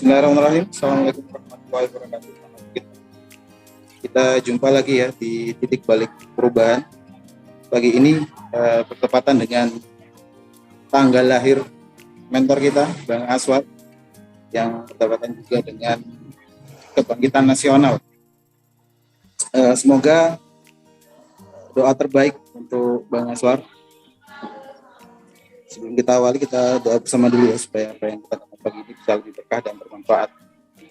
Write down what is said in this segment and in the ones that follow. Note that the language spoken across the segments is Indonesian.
Bismillahirrahmanirrahim. Assalamualaikum warahmatullahi wabarakatuh. Kita jumpa lagi ya di titik balik perubahan. Pagi ini bertepatan dengan tanggal lahir mentor kita, Bang Aswad, yang bertepatan juga dengan kebangkitan nasional. Semoga doa terbaik untuk Bang Aswad. Sebelum kita awali, kita doa bersama dulu ya, supaya apa yang kita dapat pagi ini bisa lebih berkah dan bermanfaat.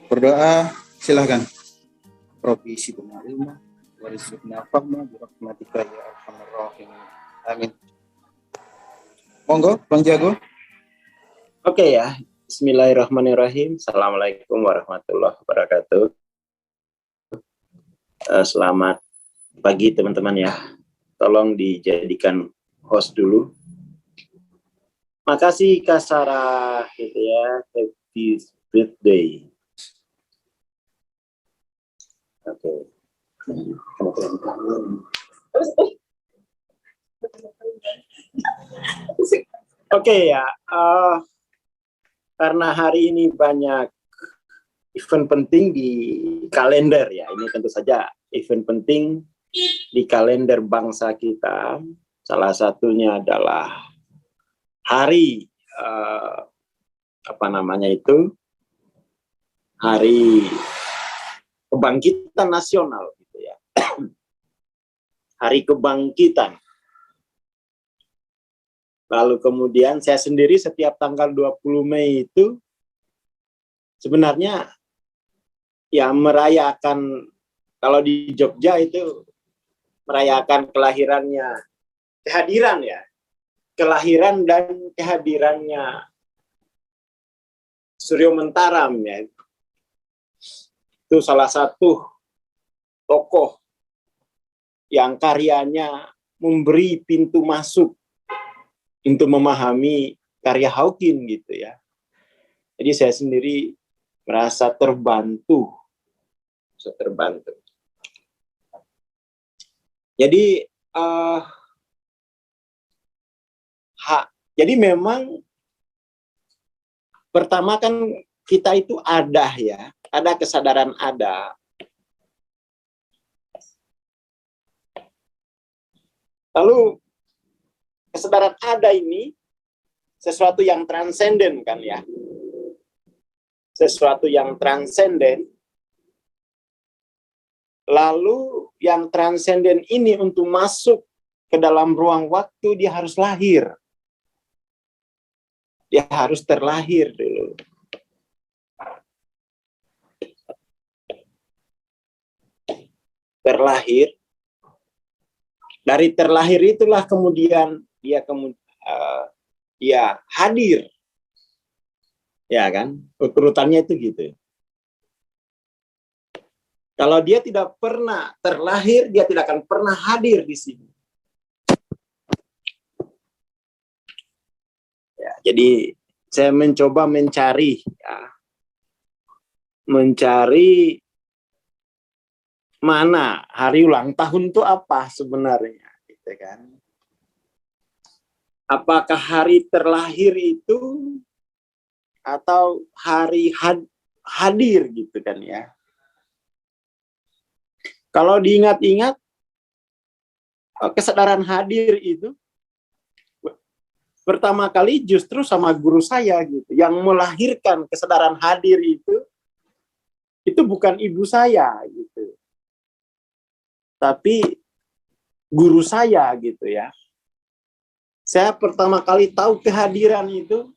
Berdoa, silahkan. Robbi sidna ilma, warizqna fahma, birahmatika ya arhamar rahimin. Amin. Monggo, Bang Jago. Oke ya, Bismillahirrahmanirrahim. Assalamualaikum warahmatullahi wabarakatuh. Selamat pagi teman-teman ya. Tolong dijadikan host dulu. Makasih Kak Sarah gitu ya, happy birthday. Oke. Oke ya, karena hari ini banyak event penting di kalender ya. Ini tentu saja event penting di kalender bangsa kita. Salah satunya adalah hari Hari Kebangkitan Nasional gitu ya. Hari Kebangkitan. Lalu kemudian saya sendiri setiap tanggal 20 Mei itu sebenarnya ya merayakan, kalau di Jogja itu merayakan kehadiran dan kehadirannya Suryo Mentaram ya. Itu salah satu tokoh yang karyanya memberi pintu masuk untuk memahami karya Hawking gitu ya. Jadi saya sendiri merasa terbantu. Jadi jadi memang pertama kan kita itu ada kesadaran ada. Lalu kesadaran ada ini sesuatu yang transenden kan ya. Sesuatu yang transenden. Lalu yang transenden ini untuk masuk ke dalam ruang waktu dia harus lahir. Dia harus terlahir dulu. Terlahir. Dari terlahir itulah kemudian dia hadir. Ya kan? Urutannya itu gitu. Kalau dia tidak pernah terlahir, dia tidak akan pernah hadir di sini. Ya, jadi saya mencoba mencari mana hari ulang tahun itu apa sebenarnya, gitu kan? Apakah hari terlahir itu atau hari hadir gitu kan ya? Kalau diingat-ingat, kesadaran hadir itu pertama kali justru sama guru saya gitu, yang melahirkan kesadaran hadir itu bukan ibu saya gitu, tapi guru saya gitu ya. Saya pertama kali tahu kehadiran itu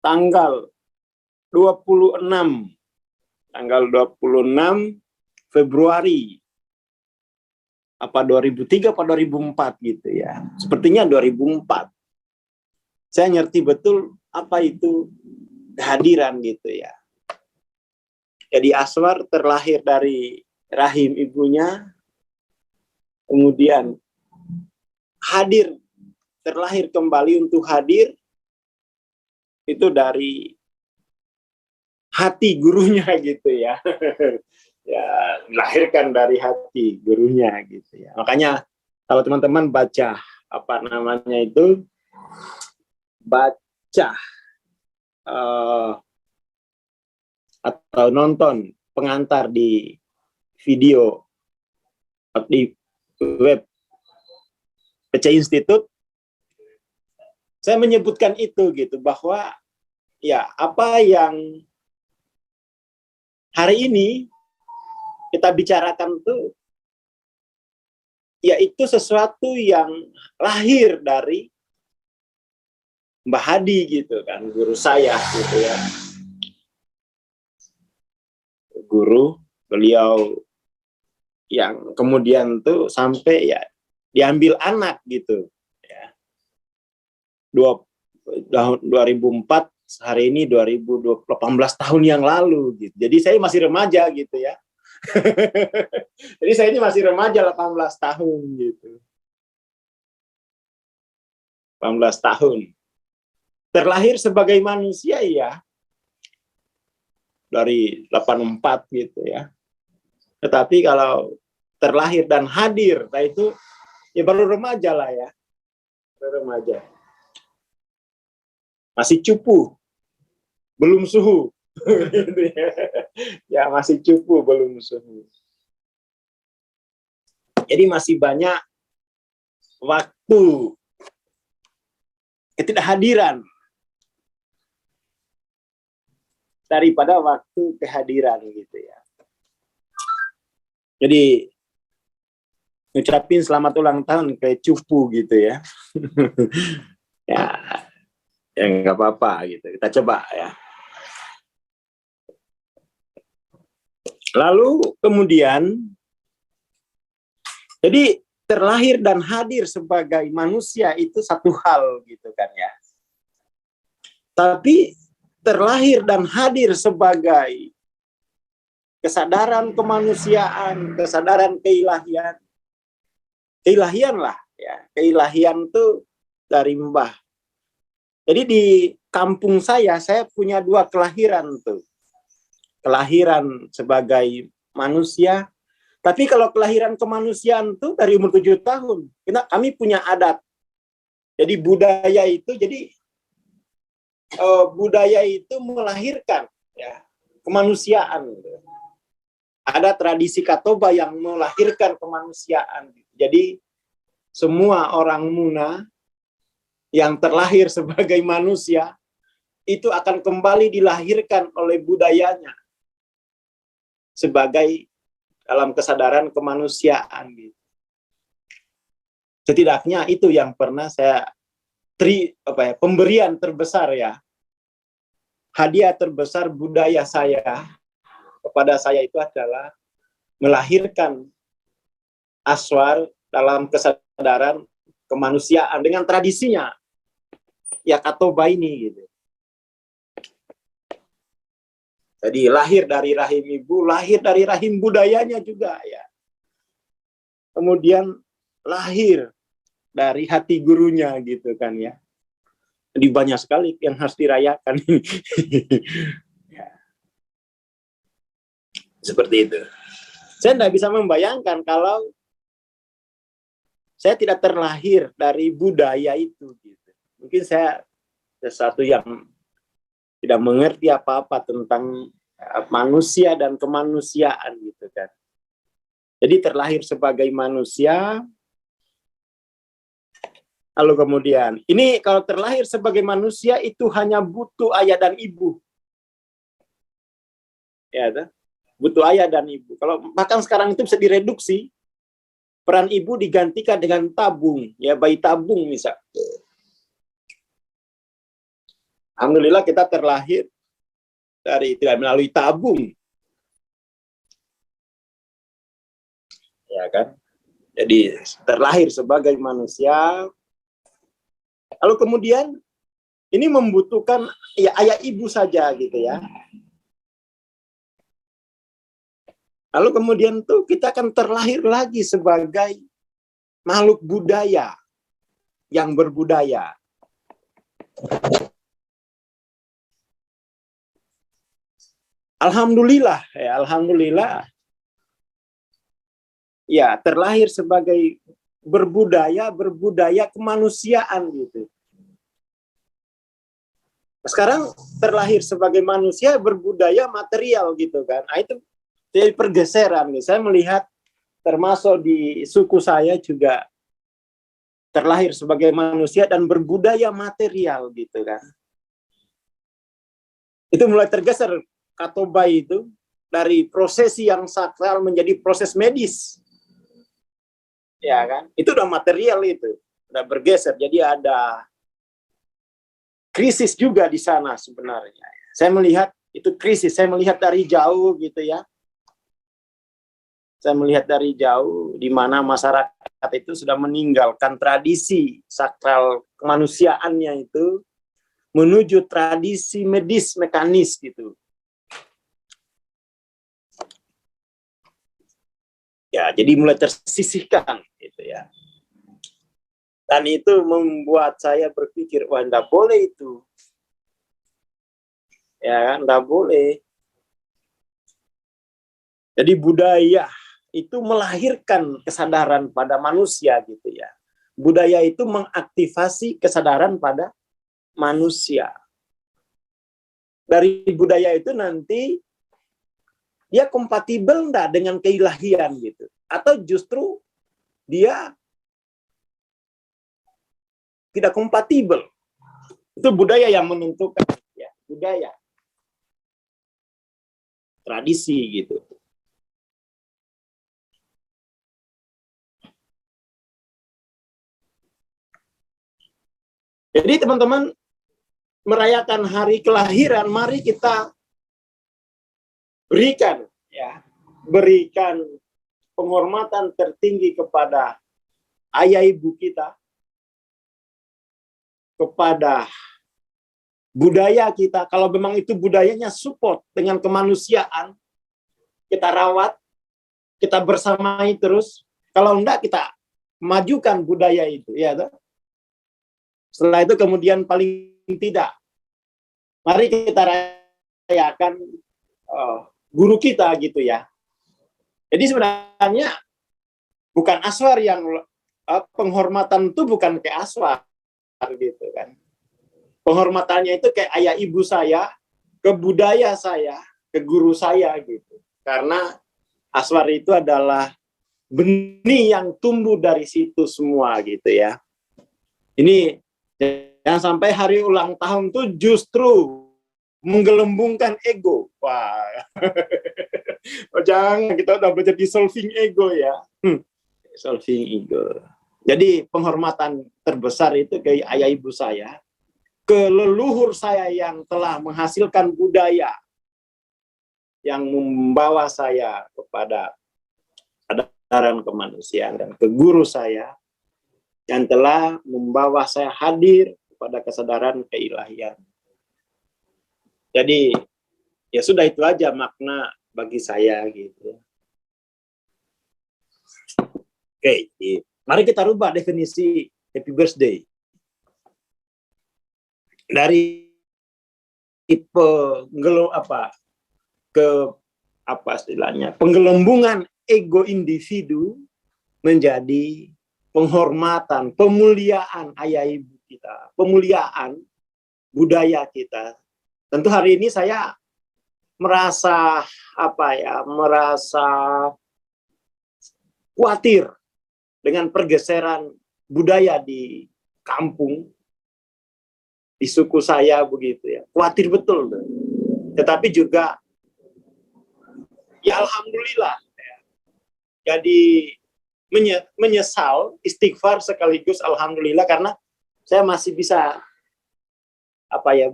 tanggal 26 Februari apa 2003 atau 2004 gitu ya. Sepertinya 2004. Saya ngerti betul apa itu kehadiran gitu ya. Jadi Aswar terlahir dari rahim ibunya, kemudian terlahir kembali untuk hadir itu dari hati gurunya gitu ya. Ya, dilahirkan dari hati gurunya gitu ya. Makanya kalau teman-teman baca baca atau nonton pengantar di video atau di web PC Institute, saya menyebutkan itu gitu, bahwa ya apa yang hari ini kita bicarakan tuh yaitu sesuatu yang lahir dari Mbah Hadi gitu kan, guru saya gitu ya. Guru beliau yang kemudian tuh sampai ya diambil anak gitu ya. 2004, hari ini 2018 tahun yang lalu gitu. Jadi saya masih remaja gitu ya. Jadi saya ini masih remaja 18 tahun gitu. 18 tahun. Terlahir sebagai manusia ya dari 84 gitu ya. Tetapi kalau terlahir dan hadir, nah itu ya baru remaja lah ya. Baru remaja. Masih cupu, belum suhu. Ya masih cupu, belum suhu. Jadi masih banyak waktu ketidakhadiran daripada waktu kehadiran gitu ya. Jadi ngucapin selamat ulang tahun ke cupu gitu ya. Ya, ya nggak apa-apa gitu. Kita coba ya. Lalu kemudian, jadi terlahir dan hadir sebagai manusia itu satu hal gitu kan ya. Tapi terlahir dan hadir sebagai kesadaran kemanusiaan, kesadaran keilahian, keilahian lah ya. Keilahian itu dari Mbah. Jadi di kampung saya punya dua kelahiran tuh. Kelahiran sebagai manusia, tapi kalau kelahiran kemanusiaan tuh dari umur 7 tahun. Kami punya adat. Jadi budaya itu, budaya itu melahirkan ya kemanusiaan. Ada tradisi Katoba yang melahirkan kemanusiaan. Jadi semua orang Muna yang terlahir sebagai manusia itu akan kembali dilahirkan oleh budayanya sebagai dalam kesadaran kemanusiaan gitu. Setidaknya itu yang pernah saya pemberian terbesar ya. Hadiah terbesar budaya saya kepada saya itu adalah melahirkan Aswar dalam kesadaran kemanusiaan dengan tradisinya ya Katoba ini gitu. Jadi lahir dari rahim ibu, lahir dari rahim budayanya juga ya. Kemudian lahir dari hati gurunya gitu kan ya. Jadi banyak sekali yang harus dirayakan. Ya. Seperti itu. Saya tidak bisa membayangkan kalau saya tidak terlahir dari budaya itu. Gitu. Mungkin saya sesuatu yang tidak mengerti apa-apa tentang manusia dan kemanusiaan gitu kan. Jadi terlahir sebagai manusia, lalu kemudian ini kalau terlahir sebagai manusia itu hanya butuh ayah dan ibu, ya, butuh ayah dan ibu. Kalau bahkan sekarang itu bisa direduksi, peran ibu digantikan dengan tabung, ya bayi tabung misal. Alhamdulillah kita terlahir dari tidak melalui tabung, ya kan? Jadi terlahir sebagai manusia. Lalu kemudian ini membutuhkan ya ayah ibu saja gitu ya. Lalu kemudian tuh kita akan terlahir lagi sebagai makhluk budaya yang berbudaya. Alhamdulillah, ya terlahir sebagai berbudaya kemanusiaan gitu. Sekarang terlahir sebagai manusia berbudaya material gitu kan. Nah, itu jadi pergeseran. Saya melihat termasuk di suku saya juga terlahir sebagai manusia dan berbudaya material gitu kan. Itu mulai tergeser katobai itu dari prosesi yang sakral menjadi proses medis. Ya kan? Itu udah material itu. Udah bergeser. Jadi ada krisis juga di sana sebenarnya. Saya melihat itu krisis, saya melihat dari jauh gitu ya. Saya melihat dari jauh di mana masyarakat itu sudah meninggalkan tradisi sakral kemanusiaannya itu menuju tradisi medis mekanis gitu. Ya, jadi mulai tersisihkan gitu ya. Dan itu membuat saya berpikir, wah enggak boleh itu. Ya kan, enggak boleh. Jadi budaya itu melahirkan kesadaran pada manusia gitu ya. Budaya itu mengaktifasi kesadaran pada manusia. Dari budaya itu nanti dia kompatibel enggak dengan keilahian gitu. Atau justru dia tidak kompatibel. Itu budaya yang menentukan ya, budaya. Tradisi gitu. Jadi teman-teman merayakan hari kelahiran, mari kita berikan ya, berikan penghormatan tertinggi kepada ayah ibu kita, kepada budaya kita. Kalau memang itu budayanya support dengan kemanusiaan, kita rawat, kita bersamai terus. Kalau enggak, kita majukan budaya itu, ya toh? Setelah itu kemudian paling tidak, mari kita rayakan guru kita gitu ya. Jadi sebenarnya bukan aswar yang penghormatan itu bukan kayak aswar gitu kan. Penghormatannya itu kayak ayah ibu saya, ke budaya saya, ke guru saya gitu. Karena aswar itu adalah benih yang tumbuh dari situ semua gitu ya. Ini yang sampai hari ulang tahun tuh justru menggelembungkan ego. Wah, oh, jangan, kita udah belajar dissolving ego ya. Solving ego. Jadi penghormatan terbesar itu ke ayah ibu saya, ke leluhur saya yang telah menghasilkan budaya yang membawa saya kepada kesadaran kemanusiaan, dan ke guru saya yang telah membawa saya hadir kepada kesadaran keilahian. Jadi ya sudah, itu aja makna bagi saya gitu. Oke, mari kita rubah definisi happy birthday. Dari penggelembungan ego individu menjadi penghormatan, pemuliaan ayah ibu kita, pemuliaan budaya kita. Tentu hari ini saya merasa merasa khawatir dengan pergeseran budaya di kampung, di suku saya begitu ya. Khawatir betul. Tetapi juga ya alhamdulillah ya. Jadi menyesal, istighfar sekaligus alhamdulillah, karena saya masih bisa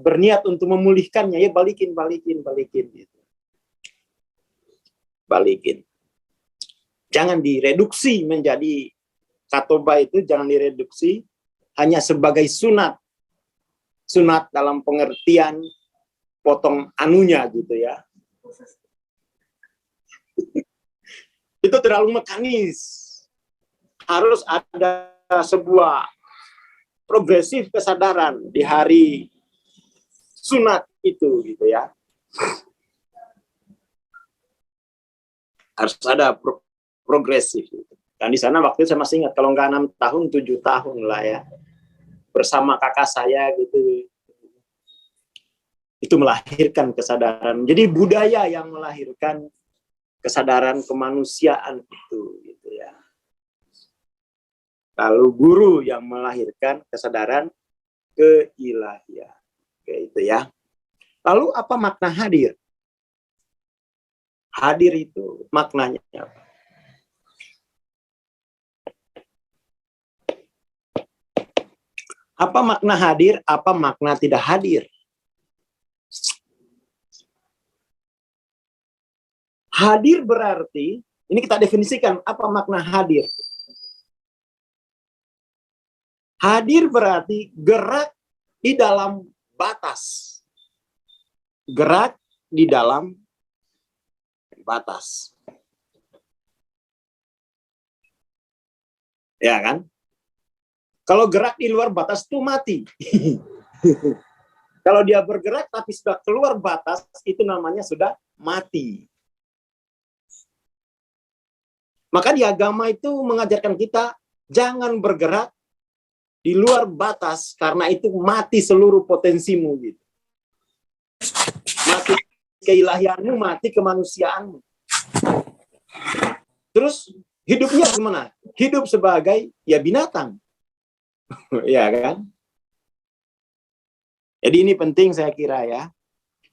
berniat untuk memulihkannya, ya balikin gitu. Balikin. Jangan direduksi menjadi katoba, itu jangan direduksi hanya sebagai sunat. Sunat dalam pengertian potong anunya gitu ya. Itu terlalu mekanis. Harus ada sebuah progresif kesadaran di hari sunat itu gitu ya. Harus ada progresif. Dan di sana waktu itu saya masih ingat, kalau nggak 6 tahun, 7 tahun lah ya. Bersama kakak saya gitu. Itu melahirkan kesadaran. Jadi budaya yang melahirkan kesadaran kemanusiaan itu, gitu ya. Lalu guru yang melahirkan kesadaran keilahian, gitu ya. Lalu apa makna hadir? Hadir itu maknanya apa? Apa makna hadir? Apa makna tidak hadir? Hadir berarti, ini kita definisikan apa makna hadir. Hadir berarti gerak di dalam batas. Gerak di dalam batas. Ya kan? Kalau gerak di luar batas itu mati. Kalau dia bergerak tapi sudah keluar batas, itu namanya sudah mati. Maka di agama itu mengajarkan kita jangan bergerak di luar batas, karena itu mati seluruh potensimu gitu. Mati keilahianmu, mati kemanusiaanmu. Terus hidupnya gimana? Hidup sebagai ya binatang. Ya kan? Jadi ini penting saya kira ya.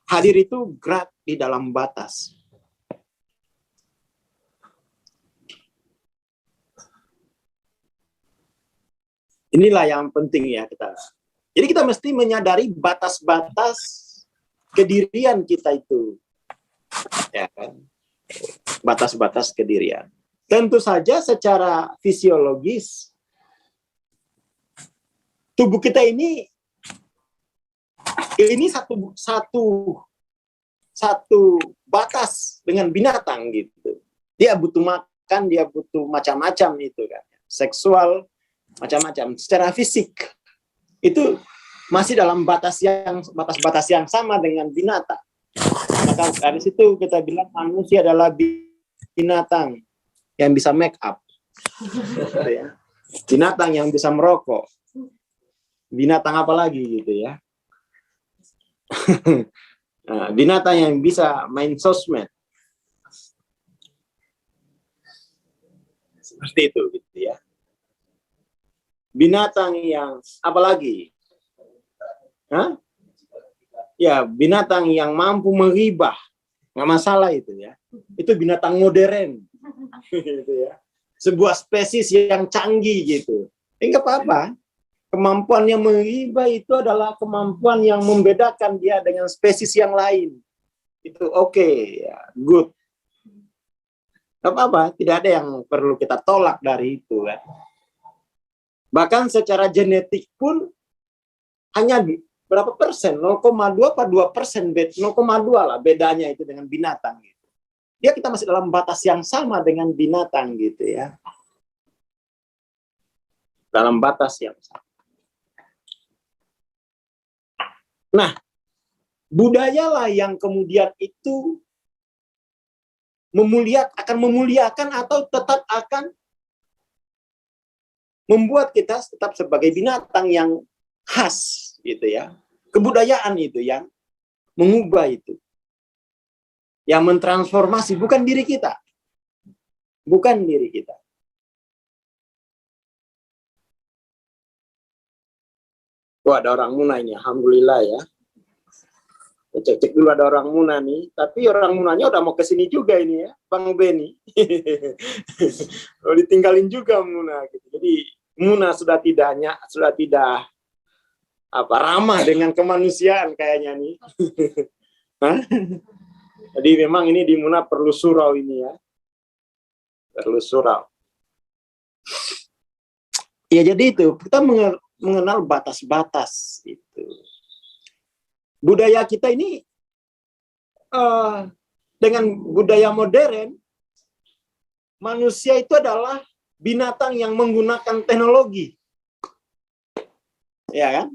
Hadir itu gerak di dalam batas. Inilah yang penting ya kita. Jadi kita mesti menyadari batas-batas kedirian kita itu. Ya kan? Batas-batas kedirian. Tentu saja secara fisiologis tubuh kita ini satu batas dengan binatang gitu. Dia butuh makan, dia butuh macam-macam itu kan. Seksual macam-macam. Secara fisik itu masih dalam batas-batas yang sama dengan binatang. Maka dari situ kita bilang manusia adalah binatang yang bisa make up. Gitu ya. Binatang yang bisa merokok. Binatang apa lagi gitu ya. Nah, binatang yang bisa main sosmed. Seperti itu gitu ya. Binatang yang apa lagi? Hah? Ya, binatang yang mampu menghibah. Nggak masalah itu ya. Itu binatang modern. Gitu ya. Sebuah spesies yang canggih gitu. Enggak apa-apa. Kemampuan yang menghibah itu adalah kemampuan yang membedakan dia dengan spesies yang lain. Itu oke, ya, good. Nggak apa-apa, tidak ada yang perlu kita tolak dari itu. Kan. Bahkan secara genetik pun hanya berapa persen, 0,2 apa 2%, 0,2 lah bedanya itu dengan binatang. Gitu. Dia kita masih dalam batas yang sama dengan binatang gitu ya. Dalam batas yang sama. Nah, budayalah yang kemudian itu akan memuliakan atau tetap akan membuat kita tetap sebagai binatang yang khas gitu ya. Kebudayaan itu yang mengubah itu. Yang mentransformasi bukan diri kita. Bukan diri kita. Wah, ada orang Muna ini, alhamdulillah ya. Cek-cek dulu ada orang Muna nih, tapi orang Munanya udah mau kesini juga ini ya, Bang Beni. Ditinggalin juga Muna. Gitu. Jadi Muna sudah tidak ramah dengan kemanusiaan kayaknya nih. Jadi memang ini di Muna perlu surau ini ya, perlu surau. Ya jadi itu kita mengenal batas-batas itu. Budaya kita ini dengan budaya modern, manusia itu adalah binatang yang menggunakan teknologi. Ya kan?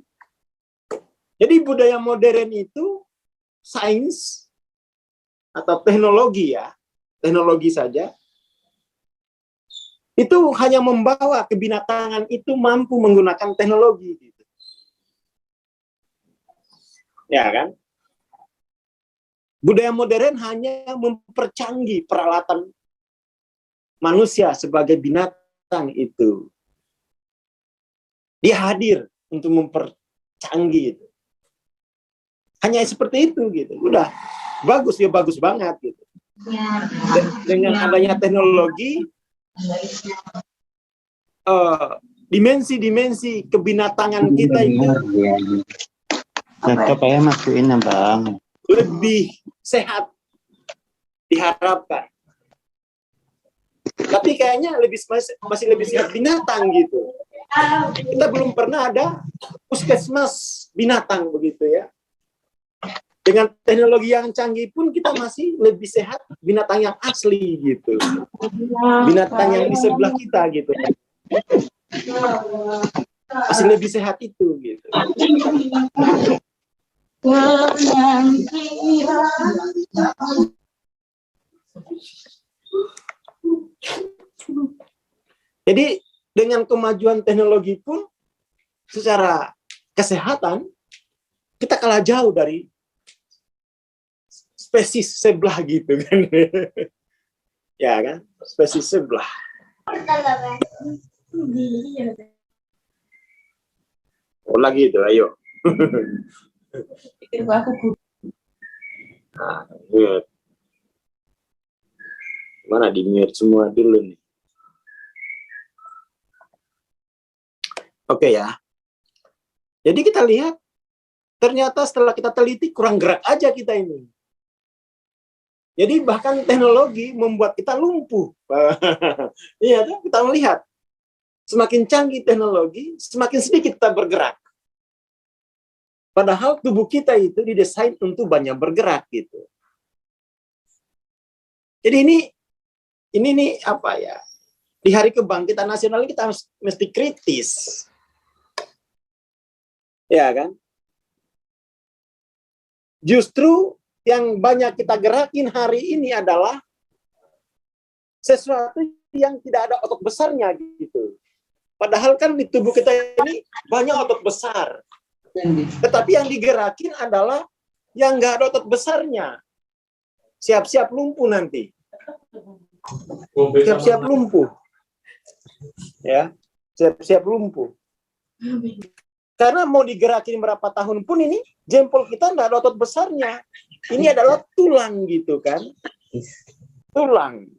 Jadi budaya modern itu sains atau teknologi ya, teknologi saja. Itu hanya membawa kebinatangan itu mampu menggunakan teknologi gitu. Ya kan? Budaya modern hanya mempercanggih peralatan manusia sebagai binatang itu. Dia hadir untuk mempercanggih itu. Hanya seperti itu gitu. Udah bagus ya, bagus banget gitu. Dengan adanya teknologi, dimensi-dimensi kebinatangan kita itu Cocok ya masukin Bang. lebih sehat diharapkan. Tapi kayaknya masih lebih sehat binatang gitu. Kita belum pernah ada puskesmas binatang begitu ya. Dengan teknologi yang canggih pun kita masih lebih sehat binatang yang asli gitu. Binatang yang di sebelah kita gitu. Masih lebih sehat itu gitu. Jadi dengan kemajuan teknologi pun secara kesehatan kita kalah jauh dari spesies sebelah gitu kan. Ya kan? Spesies sebelah. Oh lagi itu, ayo. Nah, mute. Mana di mute semua dulu nih. Oke ya. Jadi kita lihat ternyata setelah kita teliti kurang gerak aja kita ini. Jadi bahkan teknologi membuat kita lumpuh. Iya, kita melihat semakin canggih teknologi, semakin sedikit kita bergerak. Padahal tubuh kita itu didesain untuk banyak bergerak gitu. Jadi ini nih apa ya? Di Hari Kebangkitan Nasional kita mesti kritis. Ya kan? Justru yang banyak kita gerakin hari ini adalah sesuatu yang tidak ada otot besarnya gitu. Padahal kan di tubuh kita ini banyak otot besar. Tetapi yang digerakin adalah yang nggak ada otot besarnya. Siap-siap lumpuh nanti. Siap-siap lumpuh. Ya, siap-siap lumpuh. Karena mau digerakin berapa tahun pun ini jempol kita nggak ada otot besarnya. Ini adalah tulang gitu kan. Tulang.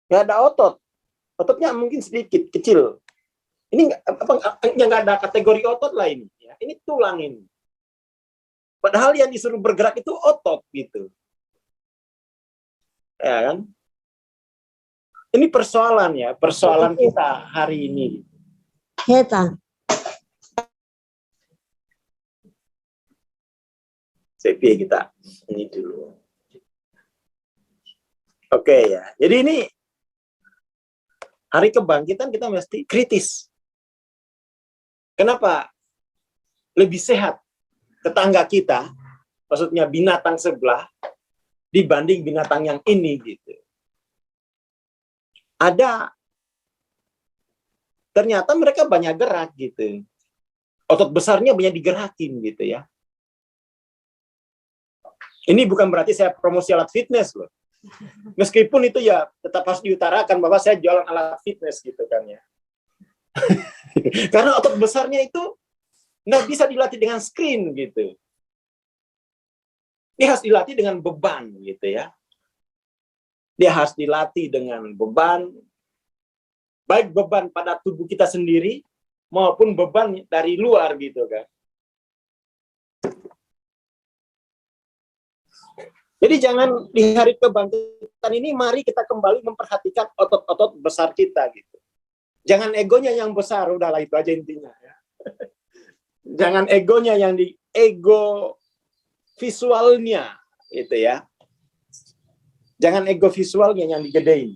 Nggak ada otot. Ototnya mungkin sedikit, kecil. Ini nggak ada kategori otot lah ini. Ya. Ini tulang ini. Padahal yang disuruh bergerak itu otot gitu. Ya kan? Ini persoalan ya, persoalan kita hari ini. Heta. Sepi kita ini dulu. Oke ya. Jadi ini Hari Kebangkitan kita mesti kritis. Kenapa? Lebih sehat tetangga kita, maksudnya binatang sebelah, dibanding binatang yang ini gitu. Ternyata mereka banyak gerak gitu. Otot besarnya banyak digerakin gitu ya. Ini bukan berarti saya promosi alat fitness loh. Meskipun itu ya tetap harus diutarakan bahwa saya jualan alat fitness gitu kan ya. Karena otot besarnya itu nggak bisa dilatih dengan screen gitu. Dia harus dilatih dengan beban gitu ya. Dia harus dilatih dengan beban, baik beban pada tubuh kita sendiri maupun beban dari luar gitu kan. Jadi jangan di Hari Kebangkitan ini mari kita kembali memperhatikan otot-otot besar kita gitu. Jangan egonya yang besar, udahlah itu aja intinya ya. Jangan egonya yang di ego visualnya gitu ya. Jangan ego visualnya yang digedein.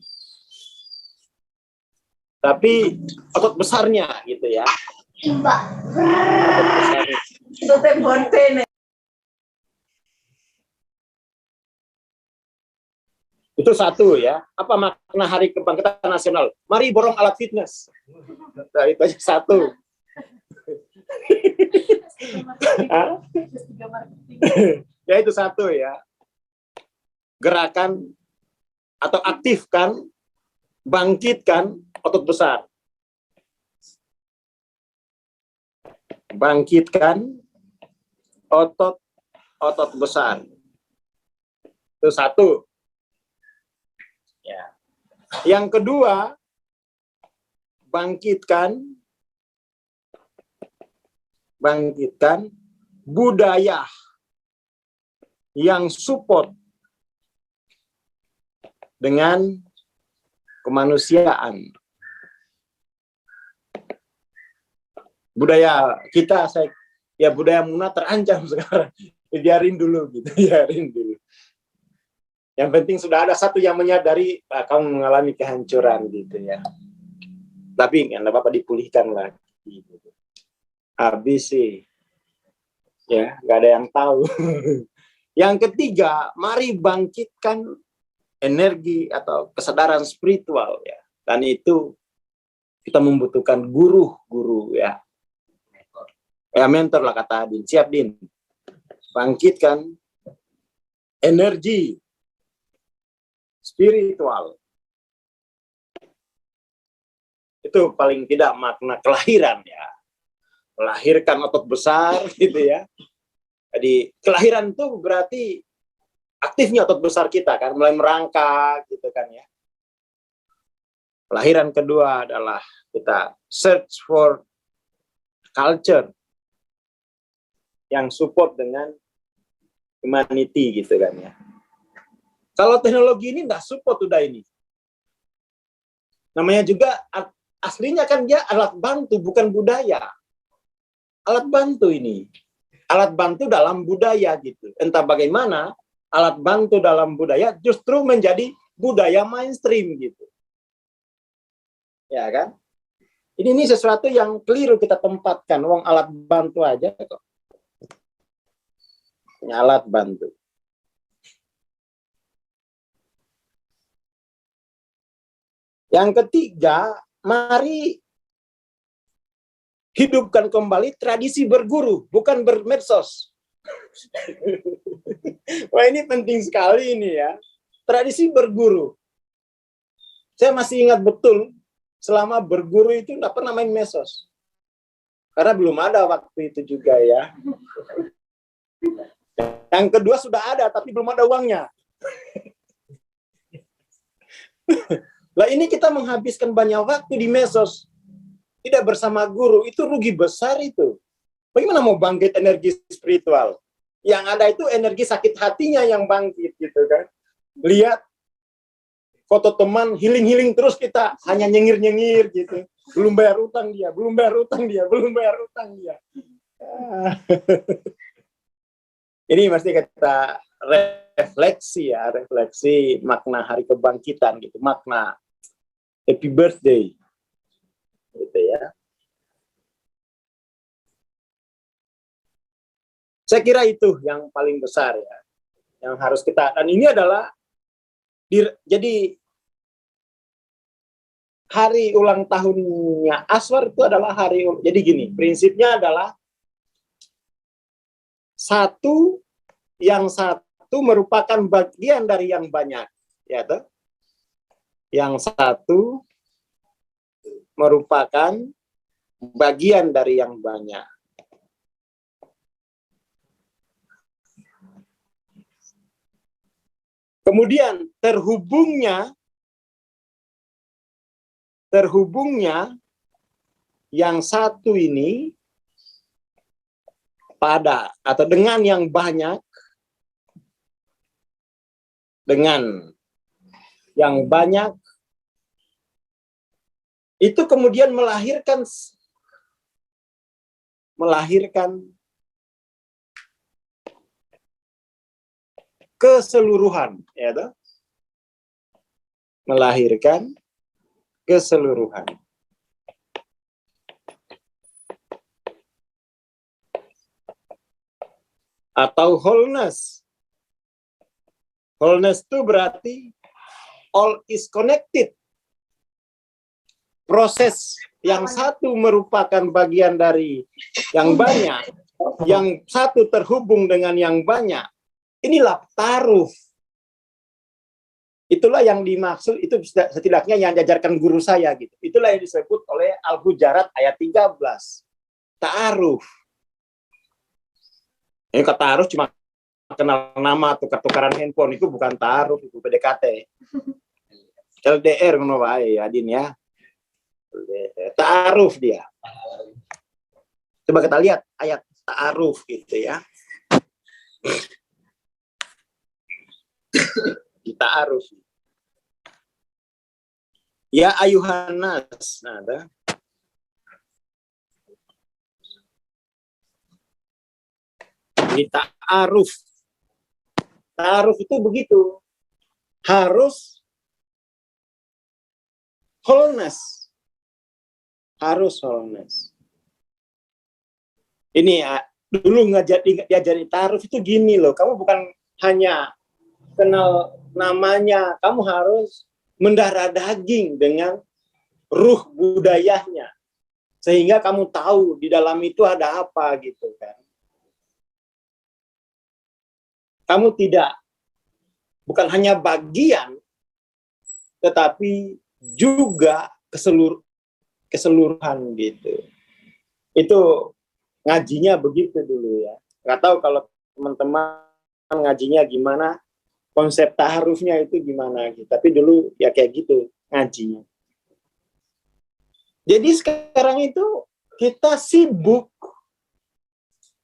Tapi otot besarnya gitu ya. Otot besarnya. Itu satu ya. Apa makna Hari Kebangkitan Nasional? Mari borong alat fitness. Nah, itu aja satu. Hah? Ya itu satu ya. Gerakan atau aktifkan, bangkitkan otot besar. Bangkitkan otot besar. Itu satu. Ya. Yang kedua, bangkitkan budaya yang support dengan kemanusiaan. Budaya kita, budaya Muna terancam sekarang. Biarin dulu gitu, biarin dulu. Yang penting sudah ada satu yang menyadari kamu mengalami kehancuran gitu ya. Tapi nggak apa-apa, dipulihkan lagi. Gitu. Habis sih, ya nggak ada yang tahu. Yang ketiga, mari bangkitkan energi atau kesadaran spiritual ya. Dan itu kita membutuhkan guru ya. Ya mentor lah kata Adin. Siap Din. Bangkitkan energi spiritual. Itu paling tidak makna kelahiran ya. Melahirkan otot besar gitu ya. Jadi kelahiran itu berarti aktifnya otot besar kita kan, mulai merangkak gitu kan ya. Kelahiran kedua adalah kita search for culture yang support dengan humanity gitu kan ya. Kalau teknologi ini nggak support udah ini. Namanya juga aslinya kan dia alat bantu bukan budaya. Alat bantu ini. Alat bantu dalam budaya gitu. Entah bagaimana alat bantu dalam budaya justru menjadi budaya mainstream gitu. Ya kan? Ini sesuatu yang keliru kita tempatkan. Wong alat bantu aja kok. Alat bantu. Yang ketiga, mari hidupkan kembali tradisi berguru, bukan bermedsos. Wah ini penting sekali ini ya. Tradisi berguru. Saya masih ingat betul, selama berguru itu nggak pernah main medsos. Karena belum ada waktu itu juga ya. Yang kedua sudah ada, tapi belum ada uangnya. Lah ini kita menghabiskan banyak waktu di medsos. Tidak bersama guru, itu rugi besar itu. Bagaimana mau bangkit energi spiritual? Yang ada itu energi sakit hatinya yang bangkit gitu kan. Lihat foto teman healing terus kita hanya nyengir gitu. Belum bayar utang dia. Ini mesti kita refleksi makna hari kebangkitan gitu, makna happy birthday. Gitu ya. Saya kira itu yang paling besar ya, yang harus kita, dan ini adalah jadi hari ulang tahunnya Aswar itu adalah jadi gini, prinsipnya adalah yang satu merupakan bagian dari yang banyak, ya toh? Yang satu merupakan bagian dari yang banyak. Kemudian terhubungnya yang satu ini pada atau dengan yang banyak, itu kemudian melahirkan keseluruhan, ya toh? Melahirkan keseluruhan. Atau wholeness. Wholeness itu berarti all is connected. proses yang satu merupakan bagian dari yang banyak, yang satu terhubung dengan yang banyak. Inilah ta'aruf. Itulah yang dimaksud, itu setidaknya yang diajarkan guru saya gitu. Itulah yang disebut oleh Al-Hujarat ayat 13. Ta'aruf. Ini kata ta'aruf cuma kenal nama, tukar-tukaran handphone, itu bukan ta'aruf, itu PDKT. LDR ngono wae Adin ya. Ta'aruf dia. Coba kita lihat ayat ta'aruf gitu ya. Ta'aruf. Ya ayuhan nas. Nah, ada. Ini ta'aruf. Ta'aruf itu begitu. Harus wholeness. Harus wholeness. Ini ya, dulu diajari ta'aruf itu gini loh. Kamu bukan hanya kenal namanya, kamu harus mendarah daging dengan ruh budayanya. Sehingga kamu tahu di dalam itu ada apa gitu kan. Kamu bukan hanya bagian, tetapi juga keseluruhan gitu. Itu ngajinya begitu dulu ya. Nggak tahu kalau teman-teman ngajinya gimana, konsep ta'arufnya itu gimana gitu. Tapi dulu ya kayak gitu ngajinya. Jadi sekarang itu kita sibuk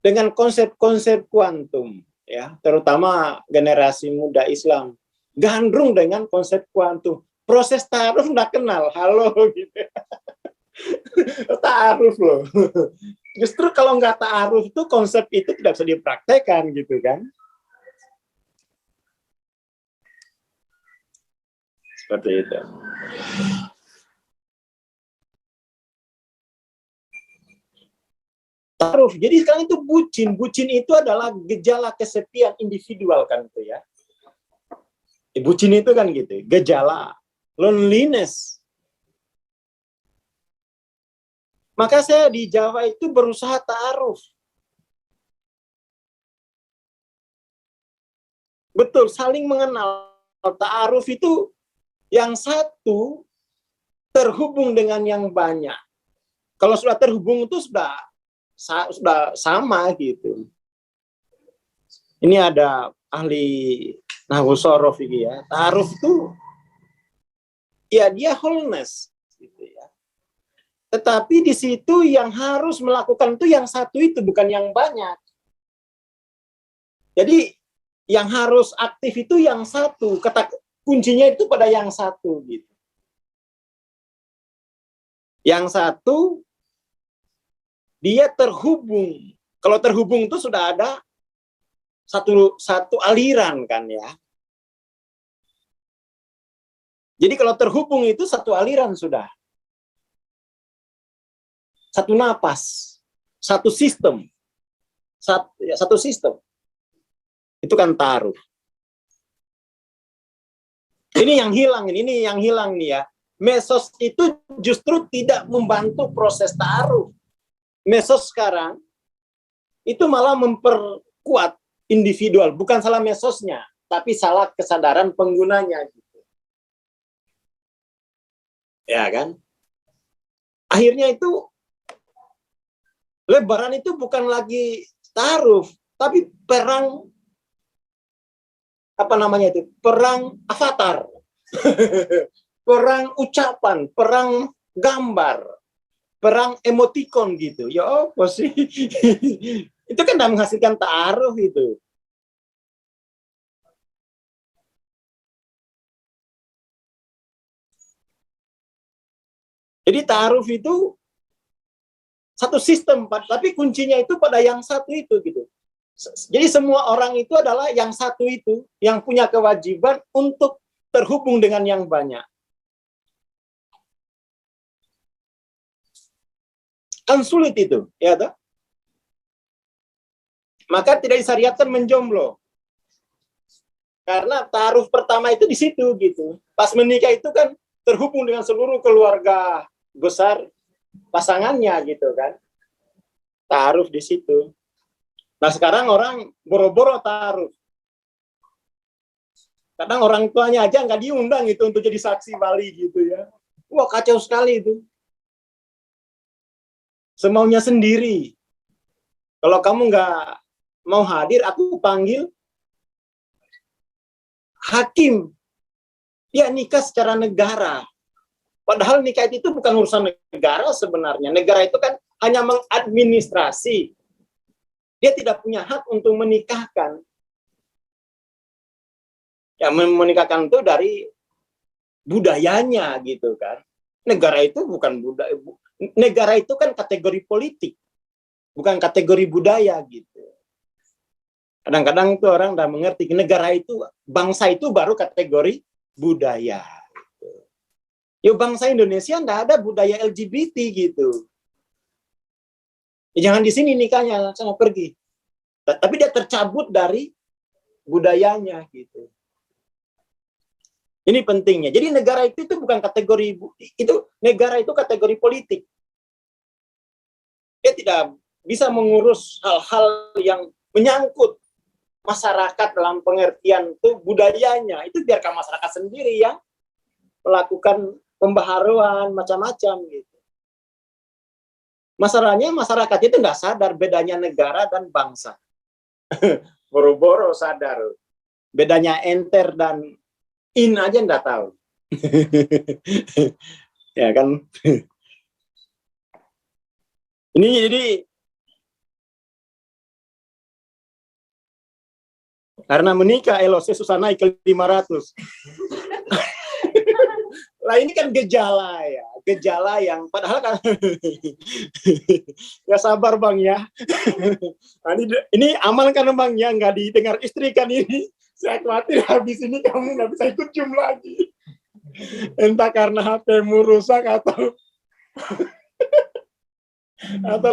dengan konsep-konsep kuantum ya, terutama generasi muda Islam gandrung dengan konsep kuantum. Proses ta'aruf nggak kenal, halo gitu. Ta'aruf loh. Justru kalau nggak ta'aruf itu konsep itu tidak bisa dipraktekkan gitu kan. Seperti itu. Ta'aruf. Jadi sekarang itu bucin. Bucin itu adalah gejala kesepian individual kan itu ya. Bucin itu kan gitu, gejala loneliness. Maka saya di Jawa itu berusaha ta'aruf. Betul, saling mengenal. Ta'aruf itu yang satu terhubung dengan yang banyak. Kalau sudah terhubung itu sudah sama gitu. Ini ada ahli nahwu shorof ini ya. Ta'aruf itu ya dia wholeness gitu ya. Tetapi di situ yang harus melakukan itu yang satu itu, bukan yang banyak. Jadi yang harus aktif itu yang satu. Kata kuncinya itu pada yang satu gitu. Yang satu dia terhubung. Kalau terhubung itu sudah ada satu aliran kan ya. Jadi kalau terhubung itu satu aliran sudah. Satu napas, satu sistem. Satu sistem. Itu kan ta'aruf. Ini yang hilang nih ya. Mesos itu justru tidak membantu proses ta'aruf. Mesos sekarang itu malah memperkuat individual, bukan salah mesosnya, tapi salah kesadaran penggunanya gitu. Ya kan? Akhirnya itu Lebaran itu bukan lagi ta'aruf, tapi perang apa namanya itu? Perang avatar. Perang ucapan, perang gambar, perang emotikon gitu. Ya apa sih? Itu kan tidak menghasilkan ta'aruf itu. Jadi ta'aruf itu satu sistem, tapi kuncinya itu pada yang satu itu gitu. Jadi semua orang itu adalah yang satu itu, yang punya kewajiban untuk terhubung dengan yang banyak. Kan sulit itu, ya toh? Maka tidak disyariatkan menjomblo. Karena ta'aruf pertama itu di situ gitu. Pas menikah itu kan terhubung dengan seluruh keluarga besar pasangannya gitu kan. Taruh di situ. Nah sekarang orang boro-boro taruh. Kadang orang tuanya aja nggak diundang itu untuk jadi saksi Bali gitu ya. Wah kacau sekali itu. Semaunya sendiri. Kalau kamu nggak mau hadir, aku panggil hakim. Ya nikah secara negara. Padahal nikah itu bukan urusan negara sebenarnya. Negara itu kan hanya mengadministrasi. Dia tidak punya hak untuk menikahkan. Ya menikahkan itu dari budayanya gitu kan. Negara itu bukan budaya. Negara itu kan kategori politik, bukan kategori budaya gitu. Kadang-kadang tuh orang udah mengerti negara itu, bangsa itu baru kategori budaya. Ya bangsa Indonesia enggak ada budaya LGBT gitu. Ya, jangan di sini nikahnya, sana pergi. Tapi dia tercabut dari budayanya gitu. Ini pentingnya. Jadi negara itu bukan kategori itu, negara itu kategori politik. Dia tidak bisa mengurus hal-hal yang menyangkut masyarakat dalam pengertian itu budayanya. Itu biarkan masyarakat sendiri yang melakukan pembaharuan macam-macam gitu. Masalahnya masyarakat itu nggak sadar bedanya negara dan bangsa. Boro-boro sadar. Bedanya enter dan in aja nggak tahu. Ya kan. Ini jadi karena menikah LOC susah naik ke 500. Lah ini kan gejala ya, gejala yang padahal kan ya sabar Bang ya. Nah, ini aman kan Bang ya, nggak didengar istri kan ini. Saya khawatir habis ini kamu nggak bisa ikut Zoom lagi. Entah karena HP-mu rusak atau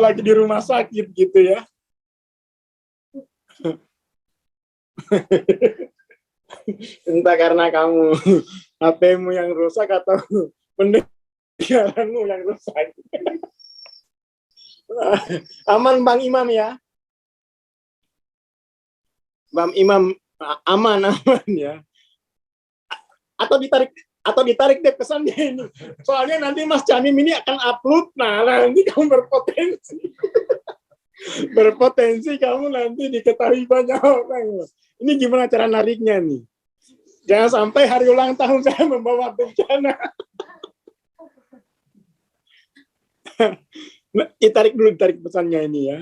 lagi di rumah sakit gitu ya. Entah karena kamu HP-mu yang rusak atau pendengaranmu yang rusak. Aman Bang Imam ya. Bang Imam aman ya. Atau ditarik deh pesannya ini. Soalnya nanti Mas Camim ini akan upload, nah nanti kamu berpotensi. Berpotensi kamu nanti diketahui banyak orang. Ini gimana cara nariknya nih? Jangan sampai hari ulang tahun saya membawa bencana. Nah, ditarik pesannya ini ya.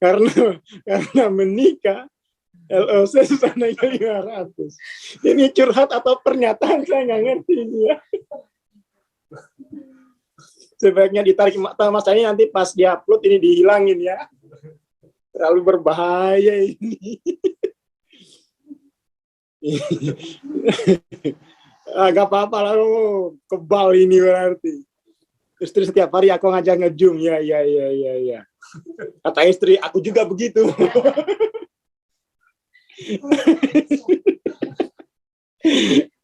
Karena menikah LOC susah naik 500. Ini curhat atau pernyataan saya nggak ngerti ini ya. Sebaiknya ditarik mas ini nanti pas diupload ini dihilangin ya. Terlalu berbahaya ini. Gak apa-apa lah, kebal ini berarti. Istri setiap hari aku ngajak nge-zoom, ya. Kata istri, aku juga begitu.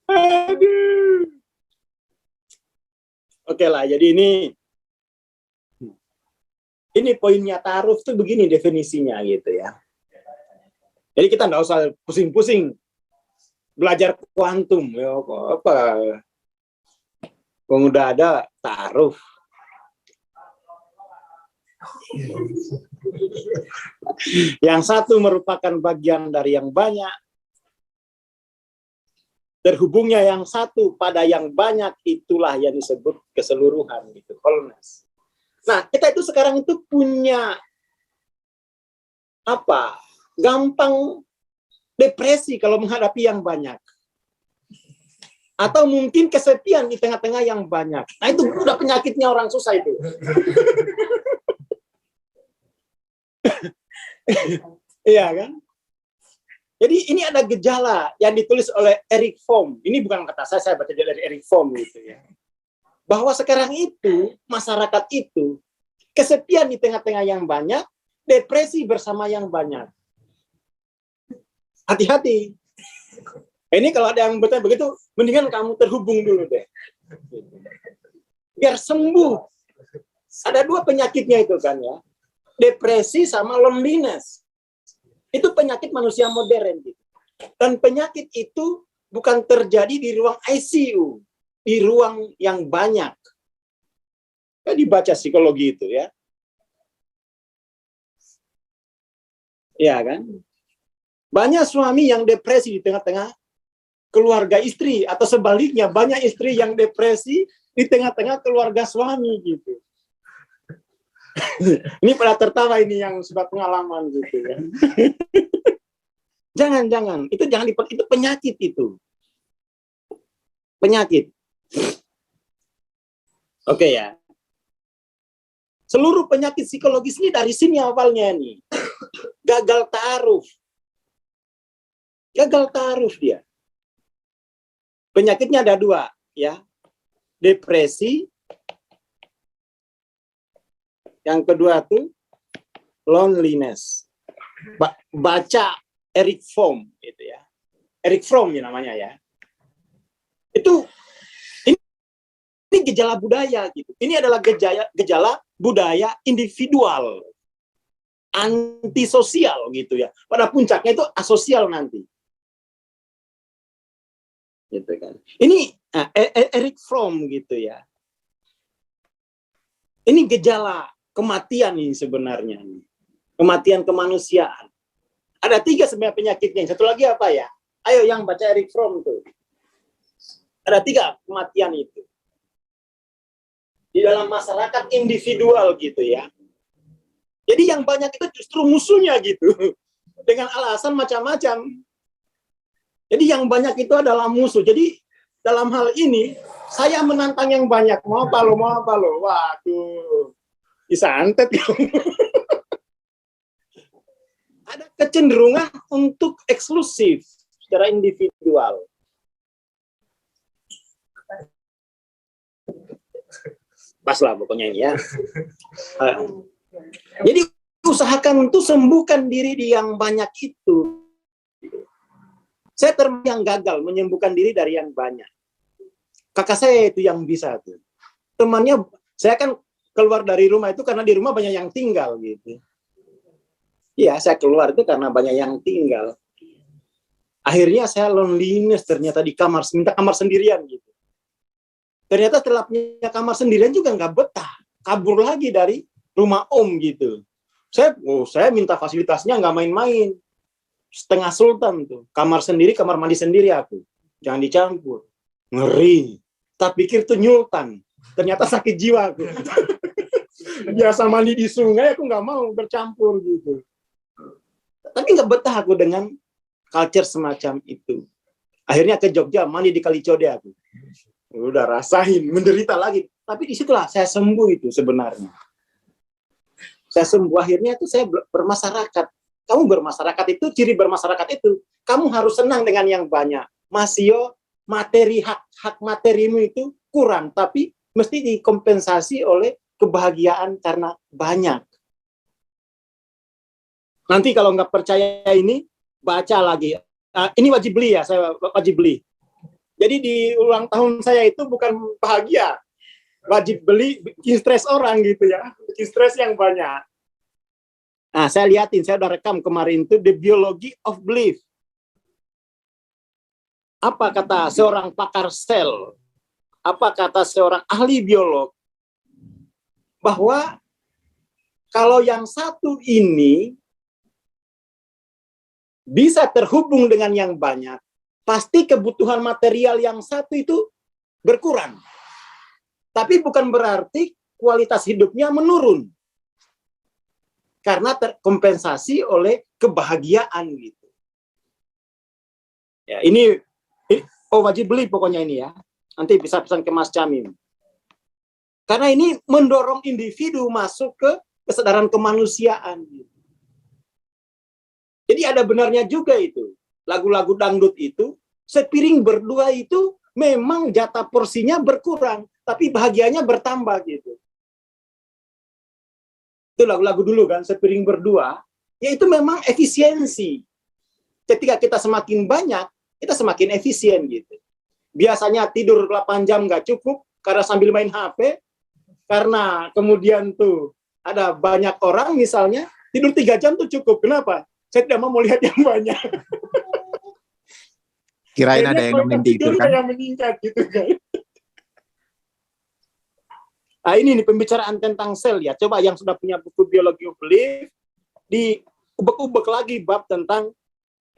Aduh. Oke lah, jadi ini poinnya taruh tuh begini definisinya gitu ya. Jadi kita nggak usah pusing-pusing belajar kuantum ya apa. Udah ada taruh. Yang satu merupakan bagian dari yang banyak. Terhubungnya yang satu pada yang banyak, itulah yang disebut keseluruhan gitu, wholeness. Nah, kita itu sekarang itu punya apa? Gampang depresi kalau menghadapi yang banyak. Atau mungkin kesepian di tengah-tengah yang banyak. Nah, itu udah penyakitnya orang susah itu. Iya kan? Jadi ini ada gejala yang ditulis oleh Eric Fromm. Ini bukan kata saya baca dari Eric Fromm gitu ya. Bahwa sekarang itu masyarakat itu kesepian di tengah-tengah yang banyak, depresi bersama yang banyak. Hati-hati. Ini kalau ada yang bertanya begitu, mendingan kamu terhubung dulu deh. biar sembuh. Ada dua penyakitnya itu kan ya. Depresi sama loneliness. Itu penyakit manusia modern gitu. Dan penyakit itu bukan terjadi di ruang ICU, di ruang yang banyak. Ya, dibaca psikologi itu ya. Ya kan? Banyak suami yang depresi di tengah-tengah keluarga istri, atau sebaliknya banyak istri yang depresi di tengah-tengah keluarga suami gitu. Ini pada tertawa ini yang sudah pengalaman gitu ya. Jangan, itu jangan itu penyakit itu. Penyakit. Oke ya. Seluruh penyakit psikologis ini dari sini awalnya nih. Gagal ta'aruf. Gagal ta'aruf dia. Penyakitnya ada dua, ya. Depresi. Yang kedua tuh loneliness. Baca Erich Fromm itu ya. Erich Fromm ya namanya ya. Itu ini gejala budaya gitu. Ini adalah gejala budaya individual. Antisosial gitu ya. Pada puncaknya itu asosial nanti. Gitu kan. Ini Erich Fromm gitu ya. Ini gejala kematian ini sebenarnya. Kematian kemanusiaan. Ada 3 sebenarnya penyakitnya. Satu lagi apa ya? Ayo yang baca Erich Fromm tuh. Ada 3 kematian itu. Di dalam masyarakat individual gitu ya. Jadi yang banyak itu justru musuhnya gitu. Dengan alasan macam-macam. Jadi yang banyak itu adalah musuh. Jadi dalam hal ini, saya menantang yang banyak. Mau apa lo? Waduh. Disantet. Ada kecenderungan untuk eksklusif secara individual. Pas lah pokoknya ini ya. Jadi usahakan untuk sembuhkan diri di yang banyak itu. Saya termasuk yang gagal menyembuhkan diri dari yang banyak. Kakak saya itu yang bisa tuh. Temannya, saya kan keluar dari rumah itu karena di rumah banyak yang tinggal gitu. Iya, saya keluar itu karena banyak yang tinggal. Akhirnya saya loneliness ternyata di kamar, minta kamar sendirian gitu. Ternyata setelah punya kamar sendirian juga nggak betah. Kabur lagi dari rumah om gitu. Saya minta fasilitasnya nggak main-main. Setengah sultan tuh. Kamar sendiri, kamar mandi sendiri aku. Jangan dicampur. Ngeri. Tak pikir tuh nyultan. Ternyata sakit jiwa aku. Biasa mandi di sungai, aku nggak mau bercampur gitu. Tapi nggak betah aku dengan culture semacam itu. Akhirnya ke Jogja, mandi di Kalicode aku. Udah rasain, menderita lagi. Tapi disitulah saya sembuh itu sebenarnya. Saya sembuh, akhirnya itu saya bermasyarakat. Kamu bermasyarakat itu, ciri bermasyarakat itu, kamu harus senang dengan yang banyak. Masih materi, hak materimu itu kurang, tapi mesti dikompensasi oleh kebahagiaan karena banyak. Nanti kalau nggak percaya ini, baca lagi. Ini wajib beli ya, saya wajib beli. Jadi di ulang tahun saya itu bukan bahagia. Wajib beli, bikin stres orang gitu ya. Bikin stres yang banyak. Nah, saya lihatin, saya udah rekam kemarin itu The Biology of Belief. Apa kata seorang pakar sel? Apa kata seorang ahli biolog? Bahwa kalau yang satu ini bisa terhubung dengan yang banyak, pasti kebutuhan material yang satu itu berkurang. Tapi bukan berarti kualitas hidupnya menurun. Karena terkompensasi oleh kebahagiaan gitu. Ya, ini wajib beli pokoknya ini ya. Nanti bisa pesan ke Mas Camim. Karena ini mendorong individu masuk ke kesadaran kemanusiaan. Jadi ada benarnya juga itu. Lagu-lagu dangdut itu, sepiring berdua itu memang jatah porsinya berkurang, tapi bahagianya bertambah gitu. Itu lagu-lagu dulu kan, sepiring berdua, ya itu memang efisiensi. Ketika kita semakin banyak, kita semakin efisien gitu. Biasanya tidur 8 jam nggak cukup, karena sambil main HP, karena kemudian tuh ada banyak orang misalnya, tidur 3 jam tuh cukup. Kenapa? Saya tidak mau melihat yang banyak. Kirain Akhirnya ada yang kualitas nemenin tidur kan? yang meningkat gitu kan. Nah ini nih pembicaraan tentang sel ya. Coba yang sudah punya buku Biology of Belief, diubek-ubek lagi bab tentang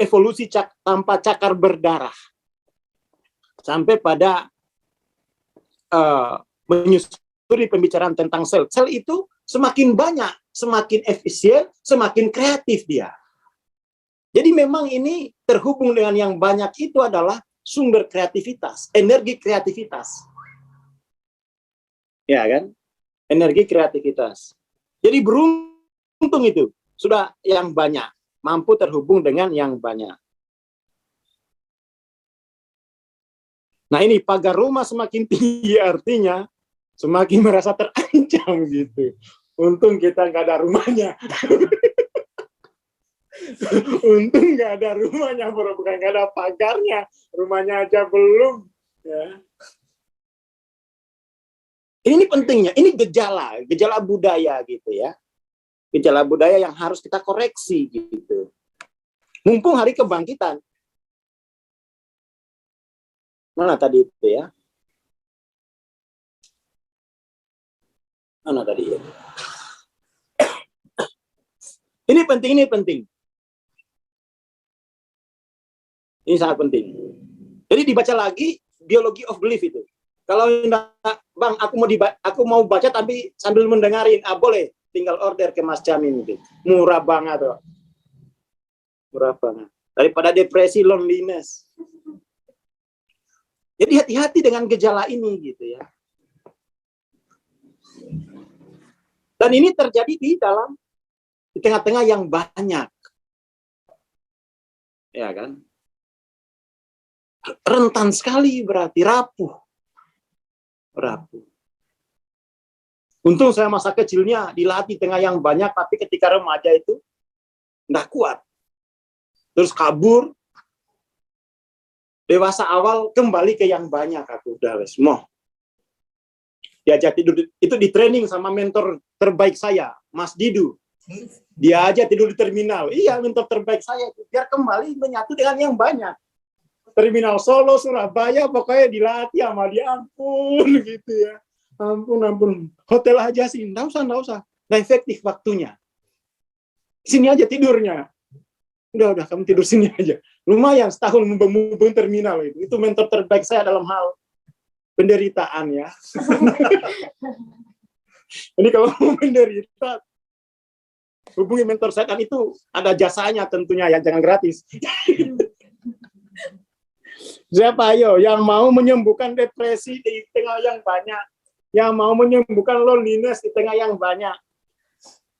evolusi tanpa cakar berdarah. Sampai pada menyusuri pembicaraan tentang sel. Sel itu semakin banyak, semakin efisien, semakin kreatif dia. Jadi memang ini terhubung dengan yang banyak itu adalah sumber kreativitas, energi kreativitas. Ya kan? Energi kreativitas. Jadi beruntung itu, sudah yang banyak, mampu terhubung dengan yang banyak. Nah ini pagar rumah semakin tinggi artinya semakin merasa terancam gitu. Untung kita nggak ada rumahnya. Untung nggak ada rumahnya, bukan nggak ada pagarnya, rumahnya aja belum. Ya. Ini pentingnya, ini gejala budaya gitu ya, gejala budaya yang harus kita koreksi gitu. Mumpung hari kebangkitan, mana tadi itu ya? Mana tadi ya? Ini penting. Ini sangat penting. Jadi dibaca lagi Biology of Belief itu. Kalau enggak, Bang, aku mau baca tapi sambil mendengarin, boleh. Tinggal order ke Mas Jamin gitu. Murah banget tuh. Murah banget. Daripada depresi, loneliness. Jadi hati-hati dengan gejala ini gitu ya. Dan ini terjadi di tengah-tengah yang banyak. Ya kan? Rentan sekali berarti, rapuh. Untung saya masa kecilnya dilatih tengah yang banyak, tapi ketika remaja itu nggak kuat. Terus kabur. Dewasa awal kembali ke yang banyak, aku udah wes moh. Diajak tidur, itu di training sama mentor terbaik saya, Mas Didu. Dia aja tidur di terminal. Iya, mentor terbaik saya. Biar kembali menyatu dengan yang banyak. Terminal Solo, Surabaya, pokoknya dilatih sama dia, ampun gitu ya. Ampun. Hotel aja sih, nggak usah. Nggak efektif waktunya. Sini aja tidurnya. Udah, kamu tidur sini aja. Lumayan setahun mubeng terminal itu. Itu mentor terbaik saya dalam hal penderitaan ya. Jadi kalau mau menderita, hubungi mentor saya, kan itu ada jasanya tentunya ya, jangan gratis. Siapa ayo yang mau menyembuhkan depresi di tengah yang banyak, yang mau menyembuhkan loneliness di tengah yang banyak,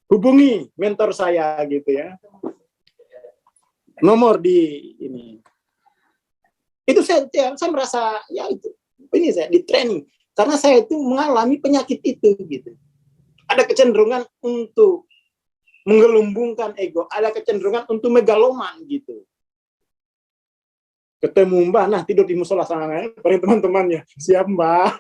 hubungi mentor saya gitu ya. Nomor di ini. Itu saya merasa ya itu. Ini saya di training karena saya itu mengalami penyakit itu gitu. Ada kecenderungan untuk menggelumbungkan ego, ada kecenderungan untuk megaloman gitu. Ketemu Mbah, nah tidur di musola sana, paling teman-temannya, siap Mbah.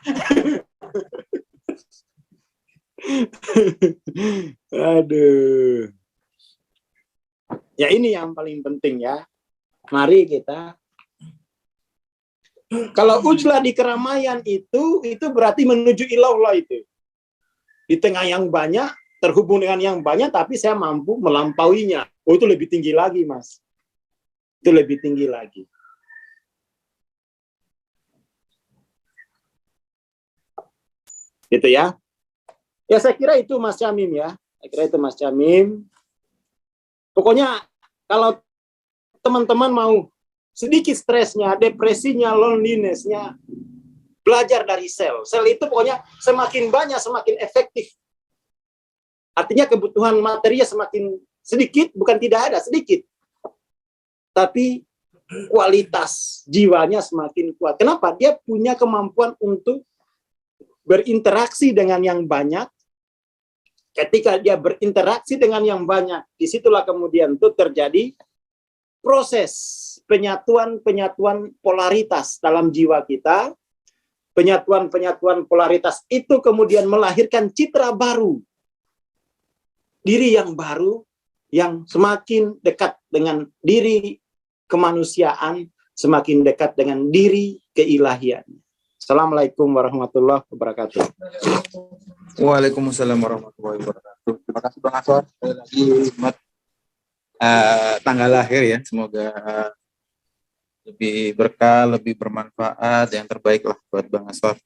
Aduh. Ya ini yang paling penting ya. Mari kita. Kalau ujlah di keramaian itu berarti menuju ilallah itu. Di tengah yang banyak, terhubung dengan yang banyak, tapi saya mampu melampauinya. Oh itu lebih tinggi lagi, Mas. Itu lebih tinggi lagi. Gitu ya. Ya saya kira itu Mas Jamim ya. Saya kira itu Mas Jamim. Pokoknya kalau teman-teman mau sedikit stresnya, depresinya, loneliness-nya, belajar dari sel. Sel itu pokoknya semakin banyak, semakin efektif. Artinya kebutuhan materinya semakin sedikit, bukan tidak ada, sedikit. Tapi kualitas jiwanya semakin kuat. Kenapa? Dia punya kemampuan untuk berinteraksi dengan yang banyak. Ketika dia berinteraksi dengan yang banyak, disitulah kemudian itu terjadi proses penyatuan polaritas dalam jiwa kita, penyatuan-penyatuan polaritas itu kemudian melahirkan citra baru. Diri yang baru, yang semakin dekat dengan diri kemanusiaan, semakin dekat dengan diri keilahian. Assalamualaikum warahmatullahi wabarakatuh. Waalaikumsalam warahmatullahi wabarakatuh. Terima kasih Bang Aswar. Sekali lagi selamat tanggal lahir ya. Semoga lebih berkah, lebih bermanfaat, yang terbaik lah buat Bang Aswar.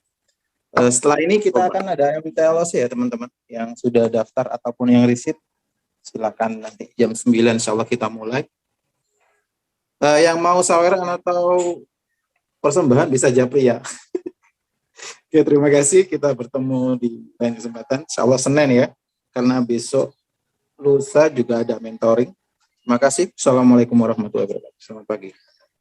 Setelah ini kita akan ada MTLOC ya teman-teman, yang sudah daftar ataupun yang receipt, silakan nanti jam 9 insya Allah kita mulai. Yang mau saweran atau persembahan bisa japri ya. Oke, terima kasih, kita bertemu di lain kesempatan, insya Allah Senin ya, karena besok lusa juga ada mentoring. Terima kasih. Assalamualaikum warahmatullahi wabarakatuh. Selamat pagi.